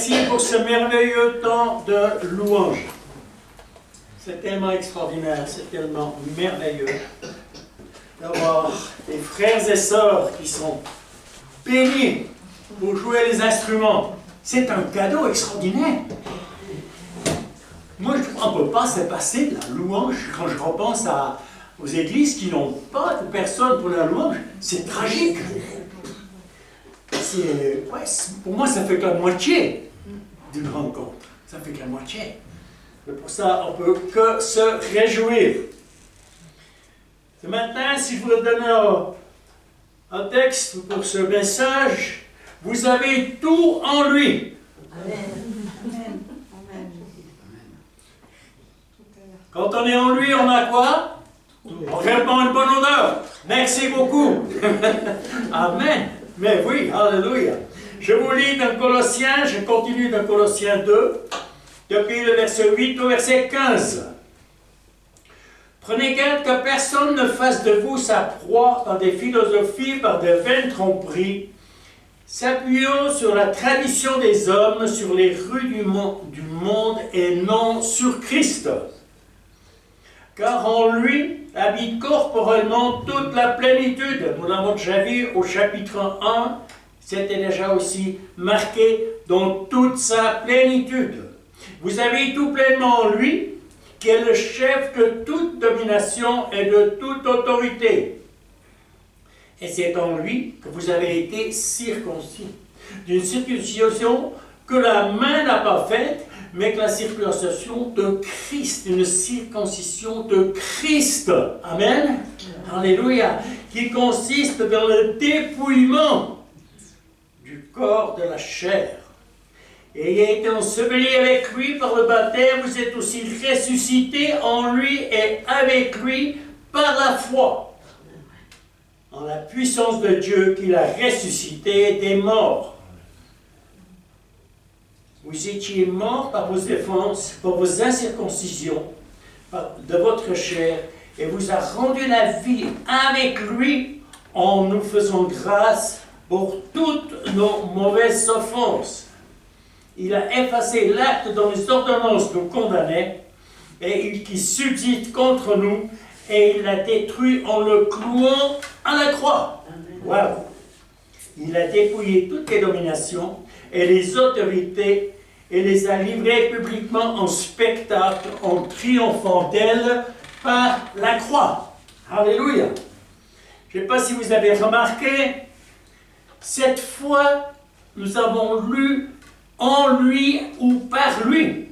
merci pour ce merveilleux temps de louange. C'est tellement extraordinaire, c'est tellement merveilleux d'avoir des frères et sœurs qui sont bénis pour jouer les instruments. C'est un cadeau extraordinaire. Moi, on ne peut pas se passer de la louange. Quand je repense aux églises qui n'ont pas de personne pour la louange, c'est tragique. Pour moi, ça fait que la moitié d'une rencontre. Ça fait que la moitié. Et pour ça, on ne peut que se réjouir. Ce matin, si je vous donne un texte pour ce message, vous avez tout en lui. Amen. Quand on est en lui, on a quoi? On répand une bonne odeur. Merci beaucoup. Amen. Mais oui, alléluia. Je vous lis dans Colossiens, je continue dans Colossiens 2, depuis le verset 8 au verset 15. Prenez garde que personne ne fasse de vous sa proie par des philosophies, par de vaines tromperies, s'appuyant sur la tradition des hommes, sur les rues du monde et non sur Christ. Car en lui habite corporellement toute la plénitude. Nous l'avons déjà vu au chapitre 1, c'était déjà aussi marqué dans toute sa plénitude. Vous avez tout pleinement en lui, qui est le chef de toute domination et de toute autorité. Et c'est en lui que vous avez été circoncis, d'une circoncision que la main n'a pas faite, mais que la circoncision de Christ, une circoncision de Christ. Amen. Alléluia. Qui consiste dans le dépouillement du corps de la chair. Ayant été ensevelis avec lui par le baptême, vous êtes aussi ressuscités en lui et avec lui par la foi, en la puissance de Dieu qui l'a ressuscité des morts. Vous étiez morts par vos offenses, par vos incirconcisions de votre chair, et vous a rendu la vie avec lui en nous faisant grâce pour toutes nos mauvaises offenses. Il a effacé l'acte dont les ordonnances nous condamnaient et qui subsiste contre nous, et il l'a détruit en le clouant à la croix. Wow. Il a dépouillé toutes les dominations et les autorités et les a livrées publiquement en spectacle en triomphant d'elles par la croix. Alléluia. Je ne sais pas si vous avez remarqué, cette fois, nous avons lu en lui ou par lui.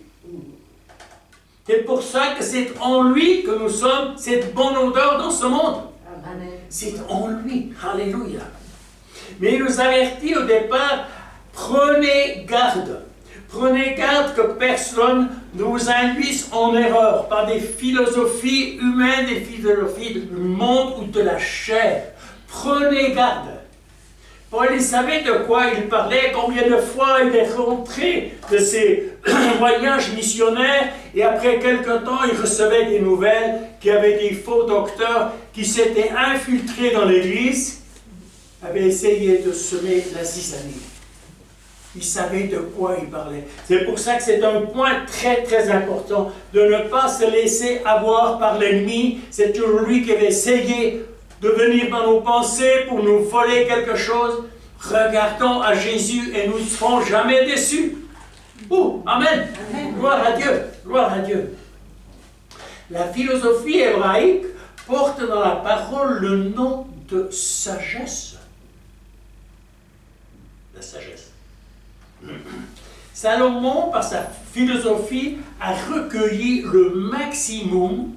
C'est pour ça que c'est en lui que nous sommes cette bonne odeur dans ce monde. Amen. C'est en lui. Alléluia. Mais il nous avertit au départ, prenez garde. Prenez garde que personne ne vous induise en erreur par des philosophies humaines, des philosophies du monde ou de la chair. Prenez garde. Paul, il savait de quoi il parlait, combien de fois il est rentré de ses voyages missionnaires, et après quelque temps, il recevait des nouvelles qu'il y avait des faux docteurs qui s'étaient infiltrés dans l'Église, avaient essayé de semer la zizanie. Il savait de quoi il parlait. C'est pour ça que c'est un point très très important, de ne pas se laisser avoir par l'ennemi. C'est toujours lui qui avait essayé de venir dans nos pensées pour nous voler quelque chose. Regardons à Jésus et nous ne serons jamais déçus. Oh, amen. Amen. Gloire à Dieu. Gloire à Dieu. La philosophie hébraïque porte dans la parole le nom de sagesse. La sagesse. Salomon, par sa philosophie, a recueilli le maximum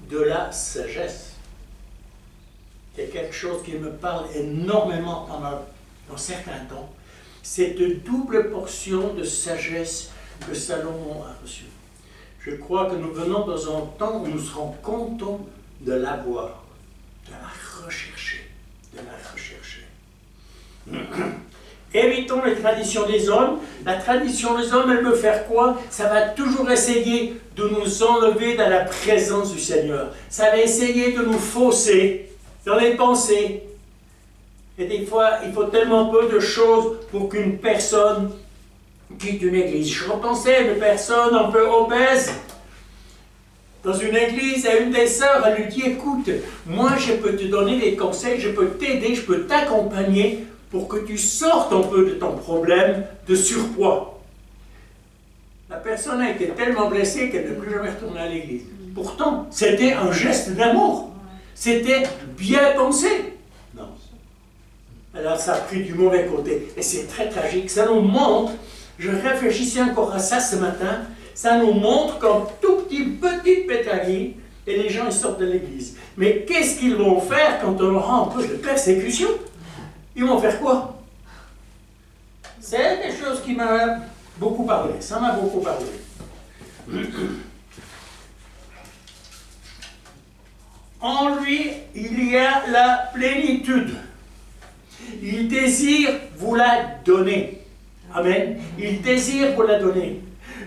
de la sagesse. C'est quelque chose qui me parle énormément pendant un certain temps. Cette double portion de sagesse que Salomon a reçue. Je crois que nous venons dans un temps où nous serons contents de l'avoir, de la rechercher, Évitons les traditions des hommes. La tradition des hommes, elle veut faire quoi? Ça va toujours essayer de nous enlever dans la présence du Seigneur. Ça va essayer de nous fausser dans les pensées. Et des fois, il faut tellement peu de choses pour qu'une personne quitte une église. Je repensais à une personne un peu obèse dans une église, à une des sœurs, elle lui dit, écoute, moi je peux te donner des conseils, je peux t'aider, je peux t'accompagner pour que tu sortes un peu de ton problème de surpoids. La personne a été tellement blessée qu'elle ne peut plus jamais retourner à l'église. Pourtant, c'était un geste d'amour. C'était bien pensé. Non. Alors ça a pris du mauvais côté. Et c'est très tragique. Ça nous montre, je réfléchissais encore à ça ce matin, ça nous montre comme tout petit pétali, et les gens ils sortent de l'église. Mais qu'est-ce qu'ils vont faire quand on aura un peu de persécution? Ils vont faire quoi? C'est quelque chose qui m'a beaucoup parlé. Ça m'a beaucoup parlé. En lui, il y a la plénitude. Il désire vous la donner. Amen. Il désire vous la donner.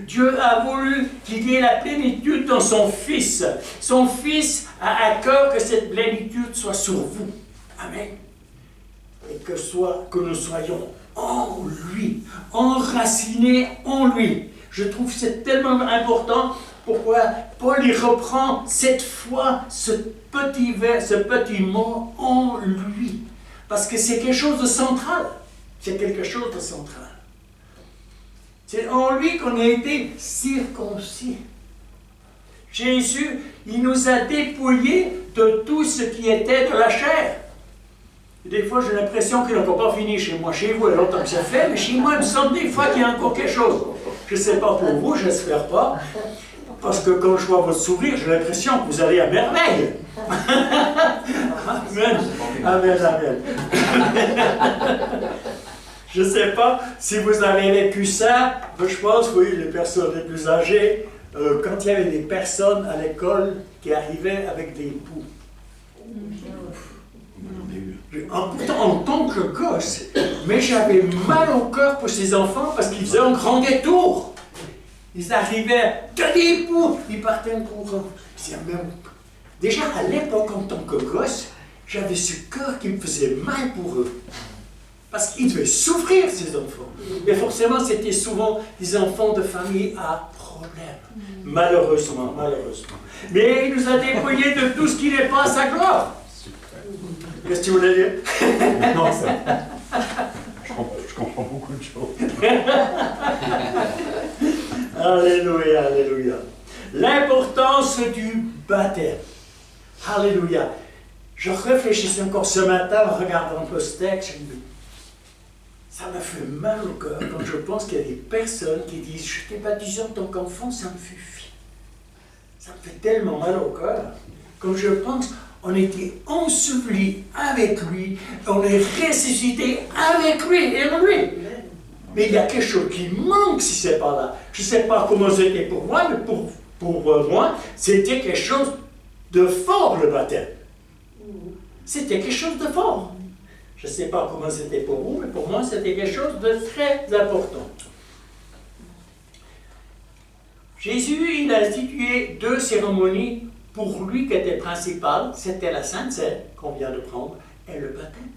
Dieu a voulu qu'il y ait la plénitude dans son Fils. Son Fils a à cœur que cette plénitude soit sur vous. Amen. Et que nous soyons en lui, enracinés en lui. Je trouve que c'est tellement important. Pourquoi Paul y reprend cette fois ce petit mot en lui. Parce que c'est quelque chose de central. C'est quelque chose de central. C'est en lui qu'on a été circoncis. Jésus, il nous a dépouillés de tout ce qui était de la chair. Des fois, j'ai l'impression qu'il n'a encore pas fini chez moi. Chez vous, il y a longtemps que ça fait, mais chez moi, il me semble des fois qu'il y a encore quelque chose. Je ne sais pas pour vous, j'espère pas. Parce que quand je vois votre sourire, j'ai l'impression que vous allez à merveille. Amen. Amen, amen. Je ne sais pas si vous avez vécu ça, mais je pense, oui, les personnes les plus âgées, quand il y avait des personnes à l'école qui arrivaient avec des poux. Pourtant, en tant que gosse, mais j'avais mal au cœur pour ces enfants parce qu'ils faisaient un grand détour. Ils arrivaient, t'as des poux, ils partaient en courant. Déjà à l'époque, en tant que gosse, j'avais ce cœur qui me faisait mal pour eux. Parce qu'ils devaient souffrir, ces enfants. Mais forcément, c'était souvent des enfants de famille à problème. Malheureusement. Mais il nous a dépouillés de tout ce qui n'est pas sa gloire. Qu'est-ce que tu voulais dire? Non, je comprends beaucoup de choses. Alléluia, alléluia. L'importance du baptême. Alléluia. Je réfléchissais encore ce matin en regardant un peu ce texte. Je me dis, ça m'a fait mal au cœur quand je pense qu'il y a des personnes qui disent, je t'ai baptisé en tant qu'enfant, ça me suffit. Ça me fait tellement mal au cœur. Quand je pense, on était ensevelis avec lui, on est ressuscité avec lui et en lui. Mais il y a quelque chose qui manque si ce n'est pas là. Je ne sais pas comment c'était pour moi, mais pour moi, c'était quelque chose de fort, le baptême. C'était quelque chose de fort. Je ne sais pas comment c'était pour vous, mais pour moi, c'était quelque chose de très important. Jésus, il a institué 2 cérémonies pour lui qui étaient principales. C'était la Sainte Seine, qu'on vient de prendre, et le baptême.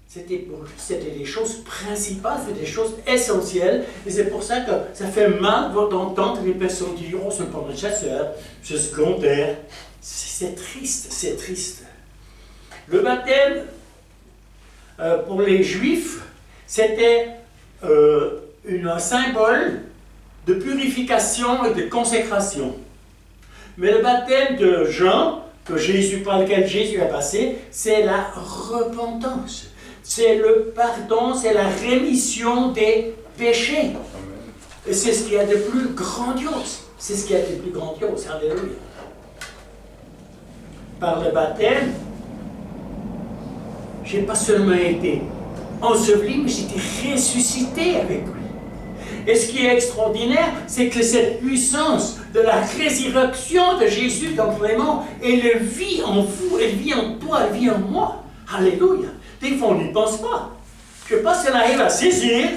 C'était des choses principales, c'était des choses essentielles. Et c'est pour ça que ça fait mal d'entendre les personnes dire « Oh, c'est pas nécessaire, c'est secondaire ». C'est triste, c'est triste. Le baptême, pour les Juifs, c'était un symbole de purification et de consécration. Mais le baptême de Jean, par lequel Jésus a passé, c'est la repentance. C'est le pardon, c'est la rémission des péchés. Et c'est ce qu'il y a de plus grandiose. C'est ce qu'il y a de plus grandiose. Alléluia. Par le baptême, je n'ai pas seulement été enseveli, mais j'ai été ressuscité avec lui. Et ce qui est extraordinaire, c'est que cette puissance de la résurrection de Jésus, donc vraiment, elle vit en vous, elle vit en toi, elle vit en moi. Alléluia. Des fois, on n'y pense pas. Je ne sais pas si on arrive à saisir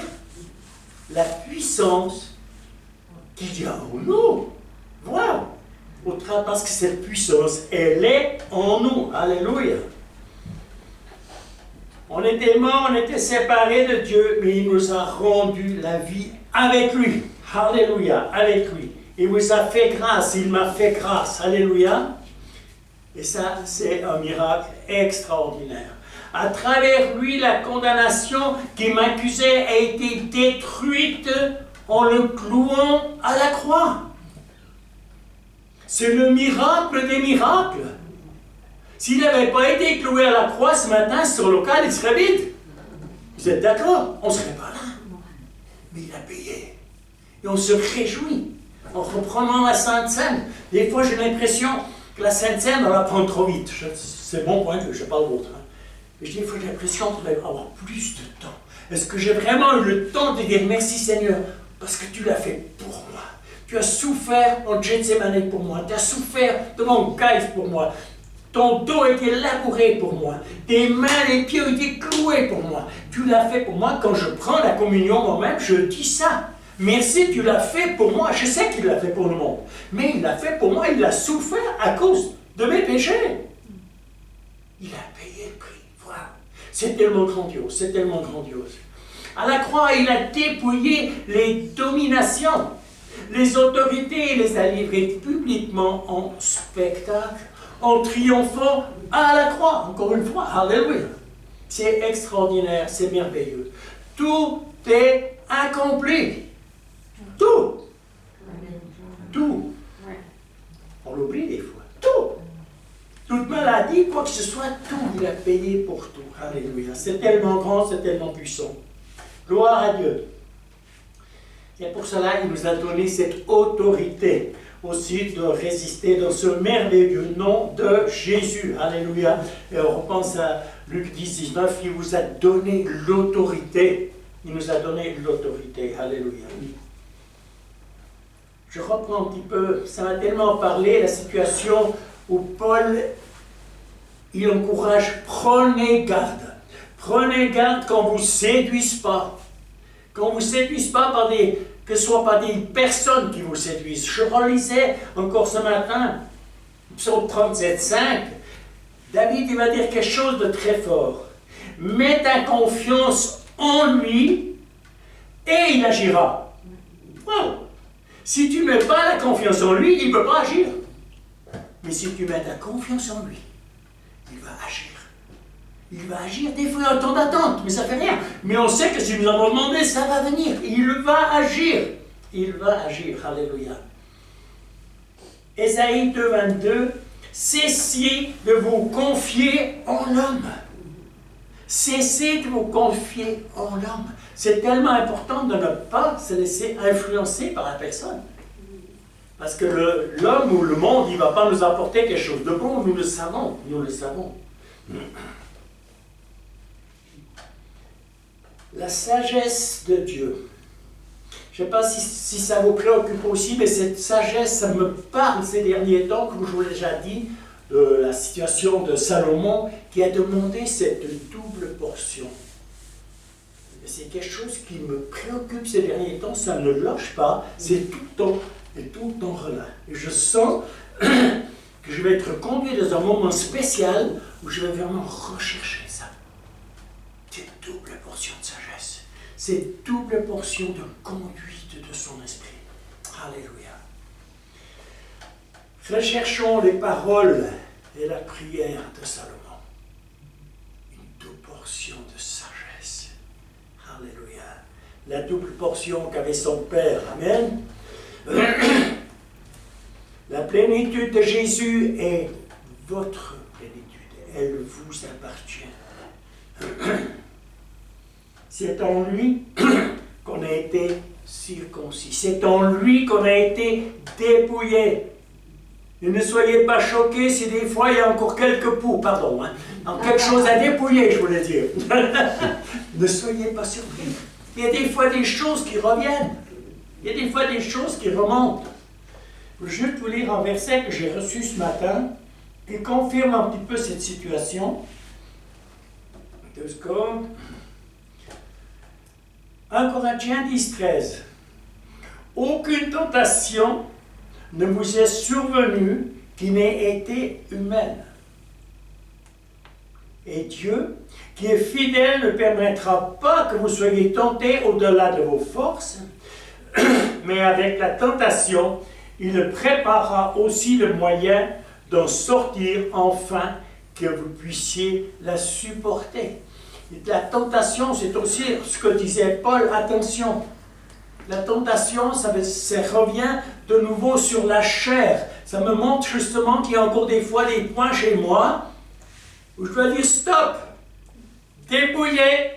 la puissance qui dit, oh non, voilà. Parce que cette puissance, elle est en nous. Alléluia. On était morts, on était séparés de Dieu, mais il nous a rendu la vie avec lui. Alléluia, avec lui. Il vous a fait grâce, il m'a fait grâce. Alléluia. Et ça, c'est un miracle extraordinaire. À travers lui, la condamnation qui m'accusait a été détruite en le clouant à la croix. C'est le miracle des miracles. S'il n'avait pas été cloué à la croix ce matin, sur le local, il serait vide. Vous êtes d'accord? On ne serait pas là. Mais il a payé. Et on se réjouit en reprenant la Sainte Seine. Des fois, j'ai l'impression que la Sainte Seine, on la prend trop vite. C'est mon point de vue, je parle d'autre. Mais des fois, j'ai l'impression qu'on devrait avoir plus de temps. Est-ce que j'ai vraiment eu le temps de dire merci Seigneur, parce que tu l'as fait pour moi. Tu as souffert en Gethsémane pour moi. Tu as souffert devant Caïphe pour moi. Ton dos a été labouré pour moi. Tes mains, les pieds ont été cloués pour moi. Tu l'as fait pour moi. Quand je prends la communion moi-même, je dis ça. Merci, tu l'as fait pour moi. Je sais qu'il l'a fait pour le monde. Mais il l'a fait pour moi. Il a souffert à cause de mes péchés. Il a payé le prix. Voilà. C'est tellement grandiose. C'est tellement grandiose. À la croix, il a dépouillé les dominations. Les autorités, il les a livrées publiquement en spectacle, en triomphant à la croix, encore une fois, alléluia. C'est extraordinaire, c'est merveilleux. Tout est accompli. Tout. Tout. On l'oublie des fois. Tout. Toute maladie, quoi que ce soit, tout, il a payé pour tout. Alléluia. C'est tellement grand, c'est tellement puissant. Gloire à Dieu. Et pour cela, il nous a donné cette autorité aussi de résister dans ce merveilleux nom de Jésus. Alléluia. Et on repense à Luc 10, 19, il vous a donné l'autorité. Il nous a donné l'autorité. Alléluia. Je reprends un petit peu, ça m'a tellement parlé, la situation où Paul, il encourage, prenez garde. Prenez garde qu'on ne vous séduise pas. Qu'on ne vous séduise pas par que ce soit pas des personnes qui vous séduisent. Je relisais encore ce matin, psaume 37, 5. David, il va dire quelque chose de très fort. Mets ta confiance en lui et il agira. Wow. Si tu ne mets pas la confiance en lui, il ne peut pas agir. Mais si tu mets ta confiance en lui, il va agir. Il va agir. Des fois, il y a un temps d'attente, mais ça ne fait rien. Mais on sait que si nous avons demandé, ça va venir. Il va agir. Il va agir. Alléluia. Ésaïe 2, 22. Cessez de vous confier en l'homme. Cessez de vous confier en l'homme. C'est tellement important de ne pas se laisser influencer par la personne. Parce que l'homme ou le monde, il ne va pas nous apporter quelque chose de bon. Nous le savons. Nous le savons. La sagesse de Dieu. Je ne sais pas si ça vous préoccupe aussi, mais cette sagesse, ça me parle ces derniers temps, comme je vous l'ai déjà dit, de la situation de Salomon, qui a demandé cette double portion. C'est quelque chose qui me préoccupe ces derniers temps, ça ne lâche pas, c'est tout le temps, et tout le temps relâche. Et je sens que je vais être conduit dans un moment spécial où je vais vraiment rechercher ça. Cette double portion de sagesse, cette double portion de conduite de son esprit. Alléluia. Recherchons les paroles et la prière de Salomon. Une double portion de sagesse. Alléluia. La double portion qu'avait son Père. Amen. La plénitude de Jésus est votre plénitude. Elle vous appartient. C'est en lui qu'on a été circoncis. C'est en lui qu'on a été dépouillé. Et ne soyez pas choqués si des fois il y a encore quelques poux, pardon, quelque chose à dépouiller, je voulais dire. Ne soyez pas surpris. Il y a des fois des choses qui reviennent. Il y a des fois des choses qui remontent. Je vais juste vous lire un verset que j'ai reçu ce matin qui confirme un petit peu cette situation. 2 secondes. 1 Corinthiens 10, 13. Aucune tentation ne vous est survenue qui n'ait été humaine. Et Dieu, qui est fidèle, ne permettra pas que vous soyez tentés au-delà de vos forces, mais avec la tentation, il préparera aussi le moyen d'en sortir enfin, que vous puissiez la supporter. Et la tentation, c'est aussi ce que disait Paul, attention. La tentation, ça revient de nouveau sur la chair. Ça me montre justement qu'il y a encore des fois des points chez moi où je dois dire stop, dépouiller,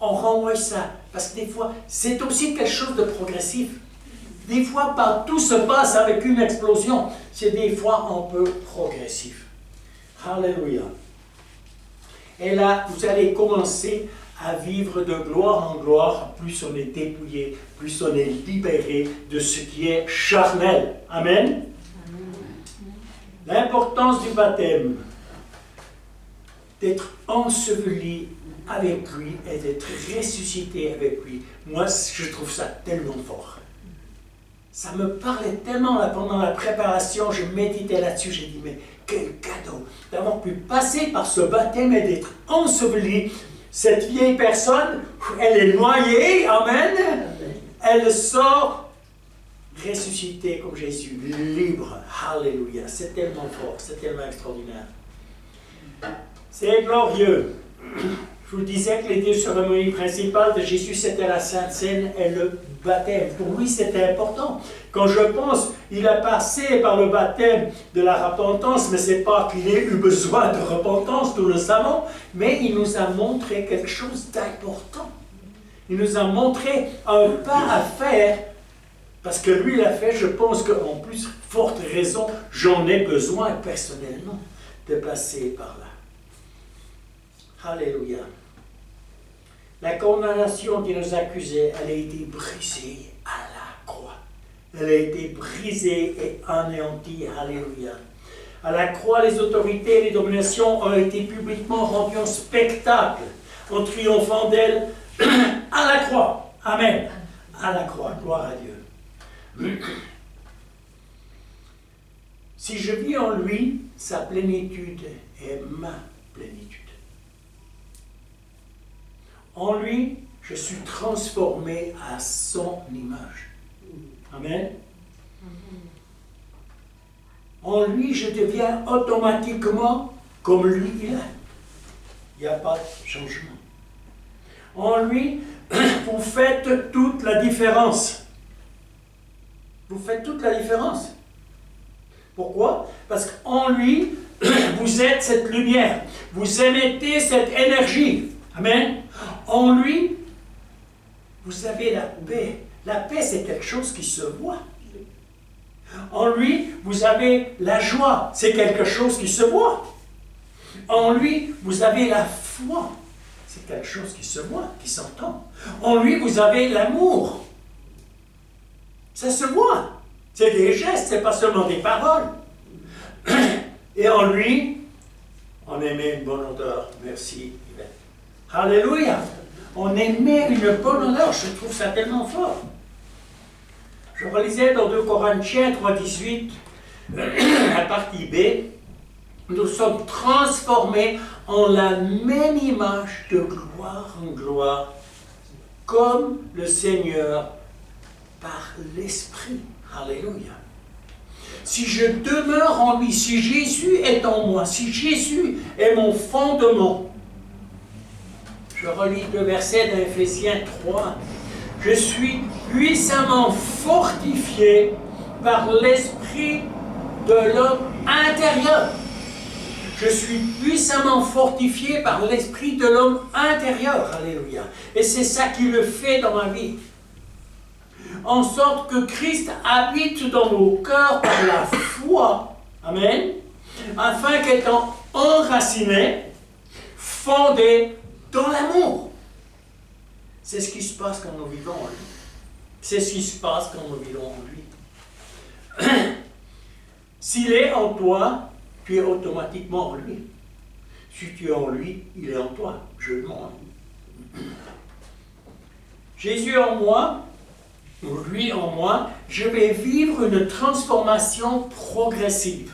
on renvoie ça. Parce que des fois, c'est aussi quelque chose de progressif. Des fois, pas tout se passe avec une explosion. C'est des fois un peu progressif. Alléluia. Et là, vous allez commencer à vivre de gloire en gloire. Plus on est dépouillé, plus on est libéré de ce qui est charnel. Amen. L'importance du baptême, d'être enseveli avec lui et d'être ressuscité avec lui. Moi, je trouve ça tellement fort. Ça me parlait tellement là, pendant la préparation, je méditais là-dessus, j'ai dit, mais quel cadeau d'avoir pu passer par ce baptême et d'être enseveli. Cette vieille personne, elle est noyée, amen, elle sort ressuscitée comme Jésus, libre, alléluia. C'est tellement fort, c'est tellement extraordinaire. C'est glorieux. Je vous disais que les deux cérémonies principales de Jésus, c'était la Sainte Seine et le baptême. Pour lui, c'était important. Quand je pense, il a passé par le baptême de la repentance, mais ce n'est pas qu'il ait eu besoin de repentance, nous le savons, mais il nous a montré quelque chose d'important. Il nous a montré un pas à faire, parce que lui l'a fait, je pense qu'en plus, forte raison, j'en ai besoin personnellement de passer par là. Alléluia. La condamnation qui nous accusait, elle a été brisée à la croix. Elle a été brisée et anéantie. Alléluia. À la croix, les autorités et les dominations ont été publiquement rendues en spectacle, en triomphant d'elles à la croix. Amen. À la croix. Gloire à Dieu. Si je vis en lui, sa plénitude est ma plénitude. En lui, je suis transformé à son image. Amen. En lui, je deviens automatiquement comme lui il est. Il n'y a pas de changement. En lui, vous faites toute la différence. Vous faites toute la différence. Pourquoi? Parce qu'en lui, vous êtes cette lumière. Vous émettez cette énergie. Amen. En lui, vous avez la paix. La paix, c'est quelque chose qui se voit. En lui, vous avez la joie. C'est quelque chose qui se voit. En lui, vous avez la foi. C'est quelque chose qui se voit, qui s'entend. En lui, vous avez l'amour. Ça se voit. C'est des gestes, c'est pas seulement des paroles. Et en lui, on émet une bonne odeur. Merci, Yvette. Alléluia! On émet une bonne odeur. Je trouve ça tellement fort. Je relisais dans 2 Corinthiens 3,18, la partie B, nous sommes transformés en la même image de gloire en gloire, comme le Seigneur par l'Esprit. Alléluia. Si je demeure en lui, si Jésus est en moi, si Jésus est mon fondement, je relis le verset d'Éphésiens 3. Je suis puissamment fortifié par l'esprit de l'homme intérieur. Je suis puissamment fortifié par l'esprit de l'homme intérieur. Alléluia. Et c'est ça qui le fait dans ma vie. En sorte que Christ habite dans nos cœurs par la foi. Amen. Afin qu'étant enraciné, fondé dans l'amour. C'est ce qui se passe quand nous vivons en lui. C'est ce qui se passe quand nous vivons en lui. S'il est en toi, tu es automatiquement en lui. Si tu es en lui, il est en toi. Je le montre. Jésus en moi, ou lui en moi, je vais vivre une transformation progressive.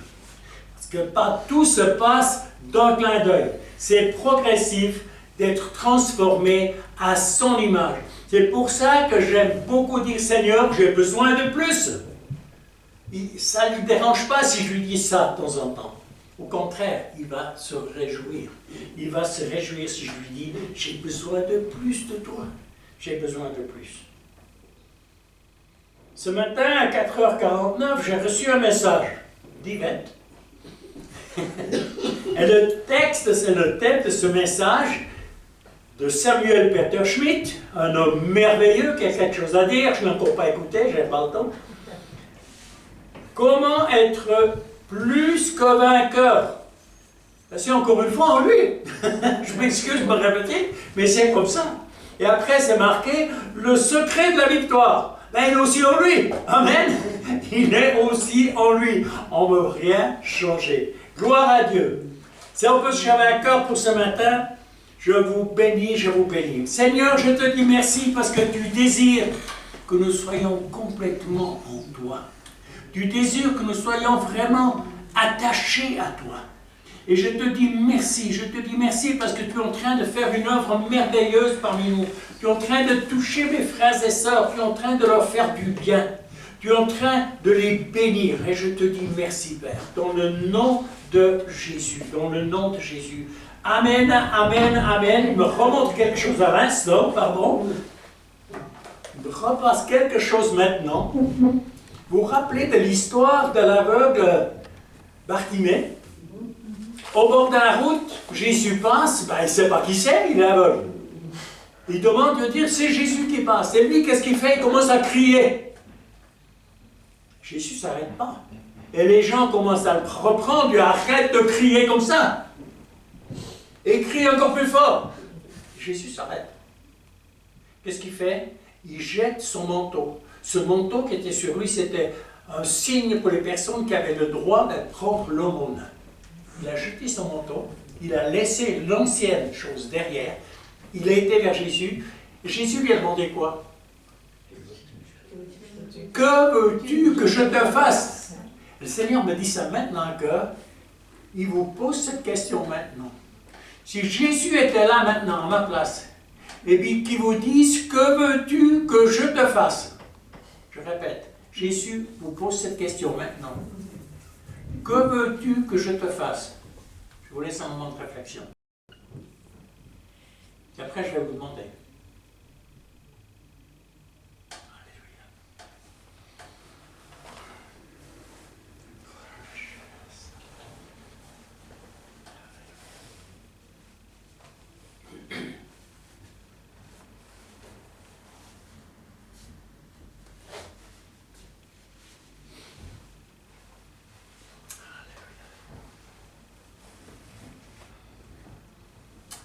Parce que pas tout se passe d'un clin d'œil. c'est progressif d'être transformé à son image. C'est pour ça que j'aime beaucoup dire, Seigneur, j'ai besoin de plus. Ça ne lui dérange pas si je lui dis ça de temps en temps. Au contraire, il va se réjouir. Il va se réjouir si je lui dis, j'ai besoin de plus de toi. J'ai besoin de plus. Ce matin, à 4h49, j'ai reçu un message d'Yvette. Et le texte, c'est le thème de ce message de Samuel Peter Schmidt, un homme merveilleux qui a quelque chose à dire. Je ne l'ai encore pas écouté, je n'ai pas le temps. Comment être plus que vainqueur? C'est encore une fois en lui. Je m'excuse de me répéter, mais c'est comme ça. Et après, c'est marqué le secret de la victoire. Ben, il est aussi en lui. Amen. Il est aussi en lui. On ne veut rien changer. Gloire à Dieu. C'est un peu ce vainqueur pour ce matin. Je vous bénis, je vous bénis. Seigneur, je te dis merci parce que tu désires que nous soyons complètement en toi. Tu désires que nous soyons vraiment attachés à toi. Et je te dis merci parce que tu es en train de faire une œuvre merveilleuse parmi nous. Tu es en train de toucher mes frères et sœurs, tu es en train de leur faire du bien. Tu es en train de les bénir. Et je te dis merci, Père, dans le nom de Jésus, dans le nom de Jésus. Amen, amen, amen. Il me remonte quelque chose à l'instant, pardon. Il me repasse quelque chose maintenant. Vous vous rappelez de l'histoire de l'aveugle Bartimée? Au bord de la route, Jésus passe, ben, il ne sait pas qui c'est, il est aveugle. Il demande de dire, c'est Jésus qui passe. Et lui, qu'est-ce qu'il fait? Il commence à crier. Jésus ne s'arrête pas. Et les gens commencent à le reprendre, lui arrête de crier comme ça. Et il crie encore plus fort. Jésus s'arrête. Qu'est-ce qu'il fait? Il jette son manteau. Ce manteau qui était sur lui, c'était un signe pour les personnes qui avaient le droit d'être propres l'aumône. Il a jeté son manteau, il a laissé l'ancienne chose derrière, il a été vers Jésus. Jésus lui a demandé quoi? Que veux-tu que je te fasse? Le Seigneur me dit ça maintenant que il vous pose cette question maintenant. Si Jésus était là maintenant à ma place, et puis qu'il vous dise, que veux-tu que je te fasse? Je répète, Jésus vous pose cette question maintenant. Que veux-tu que je te fasse? Je vous laisse un moment de réflexion. Et après, je vais vous demander.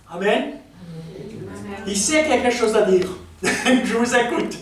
Amen. Il sait qu'il y a quelque chose à dire. Je vous écoute.